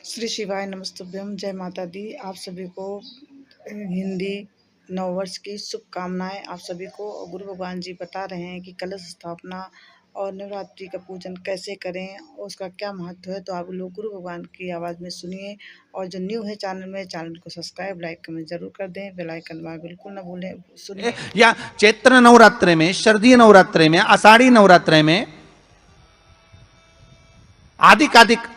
श्री शिवाय नमस्तुभ्यम। जय माता दी। आप सभी को हिंदी नववर्ष की शुभकामनाएं। आप सभी को गुरु भगवान जी बता रहे हैं कि कलश स्थापना और नवरात्रि का पूजन कैसे करें और उसका क्या महत्व है। तो आप लोग गुरु भगवान की आवाज़ में सुनिए। और जो न्यू है चैनल में, चैनल को सब्सक्राइब लाइक कमेंट जरूर कर दें। बेल आइकन दबाना बिल्कुल ना भूलें। सुनिए। या चैत्र नवरात्रे में, शरदीय नवरात्रे में, आषाढ़ी नवरात्रे में, आदिकादिक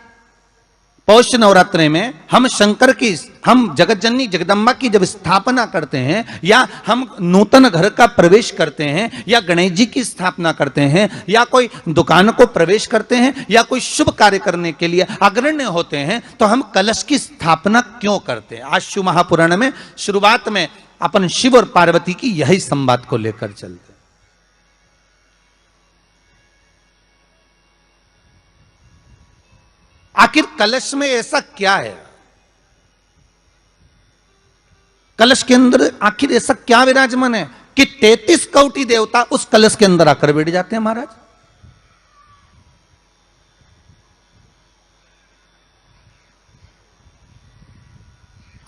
पौष नवरात्रे में हम जगत जननी जगदम्बा की जब स्थापना करते हैं, या हम नूतन घर का प्रवेश करते हैं, या गणेश जी की स्थापना करते हैं, या कोई दुकान को प्रवेश करते हैं, या कोई शुभ कार्य करने के लिए अग्रण्य होते हैं, तो हम कलश की स्थापना क्यों करते हैं। आज शिव महापुराण में शुरुआत में अपन शिव और पार्वती की यही संवाद को लेकर चलते हैं। आखिर कलश में ऐसा क्या है, कलश के अंदर आखिर ऐसा क्या विराजमान है कि 33 कोटि देवता उस कलश के अंदर आकर बैठ जाते हैं। महाराज,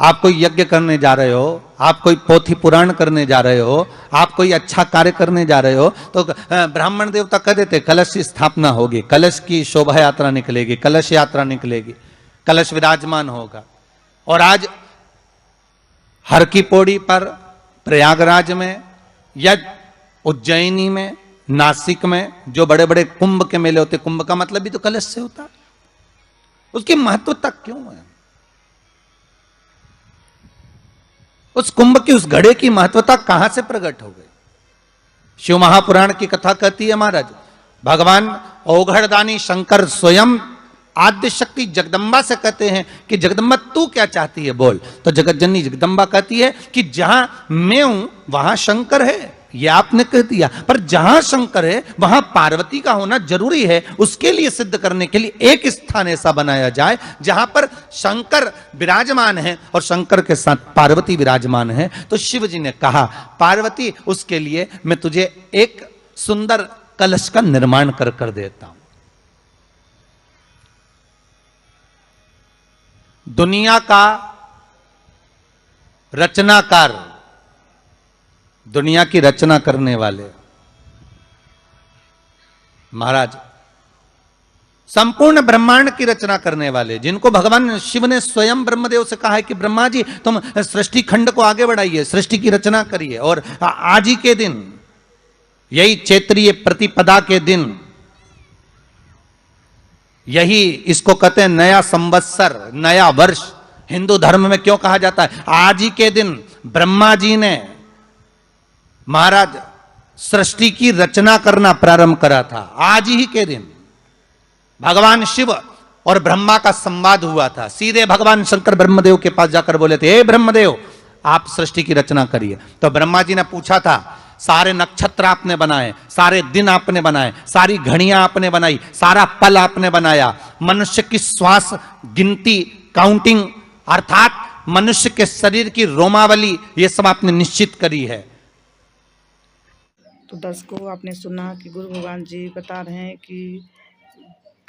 आप कोई यज्ञ करने जा रहे हो, आप कोई पोथी पुराण करने जा रहे हो, आप कोई अच्छा कार्य करने जा रहे हो, तो ब्राह्मण देवता कह देते कलश की स्थापना होगी, कलश की शोभा यात्रा निकलेगी, कलश यात्रा निकलेगी, कलश विराजमान होगा। और आज हर की पौड़ी पर, प्रयागराज में, या उज्जैनी में, नासिक में जो बड़े बड़े कुंभ के मेले होते, कुंभ का मतलब भी तो कलश से होता, उसकी महत्वता क्यों है? उस कुंभ की, उस घड़े की महत्वता कहां से प्रकट हो गई? शिव महापुराण की कथा कहती है महाराज, भगवान ओघड़दानी शंकर स्वयं आद्य शक्ति जगदम्बा से कहते हैं कि जगदम्बा तू क्या चाहती है बोल। तो जगत जननी जगदम्बा कहती है कि जहां मैं हूं वहां शंकर है। ये आपने कह दिया, पर जहां शंकर है वहां पार्वती का होना जरूरी है। उसके लिए सिद्ध करने के लिए एक स्थान ऐसा बनाया जाए जहां पर शंकर विराजमान है और शंकर के साथ पार्वती विराजमान है। तो शिव जी ने कहा, पार्वती उसके लिए मैं तुझे एक सुंदर कलश का निर्माण कर देता हूं। दुनिया का रचनाकार, दुनिया की रचना करने वाले महाराज, संपूर्ण ब्रह्मांड की रचना करने वाले, जिनको भगवान शिव ने स्वयं ब्रह्मदेव से कहा है कि ब्रह्मा जी तुम सृष्टि खंड को आगे बढ़ाइए, सृष्टि की रचना करिए। और आज ही के दिन, यही चैत्रीय प्रतिपदा के दिन, यही इसको कहते हैं नया संवत्सर, नया वर्ष। हिंदू धर्म में क्यों कहा जाता है? आज ही के दिन ब्रह्मा जी ने महाराज सृष्टि की रचना करना प्रारंभ करा था। आज ही के दिन भगवान शिव और ब्रह्मा का संवाद हुआ था। सीधे भगवान शंकर ब्रह्मदेव के पास जाकर बोले थे, हे ब्रह्मदेव आप सृष्टि की रचना करिए। तो ब्रह्मा जी ने पूछा था, सारे नक्षत्र आपने बनाए, सारे दिन आपने बनाए, सारी घड़ियां आपने बनाई, सारा पल आपने बनाया, मनुष्य की श्वास गिनती, काउंटिंग, अर्थात मनुष्य के शरीर की रोमावली, ये सब आपने निश्चित करी है। तो दर्शकों, आपने सुना कि गुरु भगवान जी बता रहे हैं कि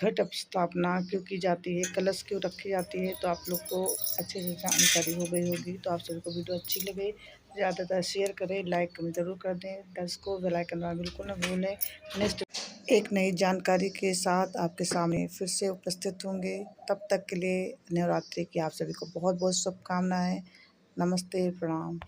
घट स्थापना क्यों की जाती है, कलश क्यों रखी जाती है। तो आप लोग को अच्छे से जानकारी हो गई होगी। तो आप सभी को वीडियो अच्छी लगे ज़्यादातर शेयर करें, लाइक कमेंट जरूर कर दें। दर्शकों, बेल आइकन दबाना बिल्कुल न भूलें। नेक्स्ट एक नई जानकारी के साथ आपके सामने फिर से उपस्थित होंगे। तब तक के लिए नवरात्रि की आप सभी को बहुत बहुत शुभकामनाएं। नमस्ते, प्रणाम।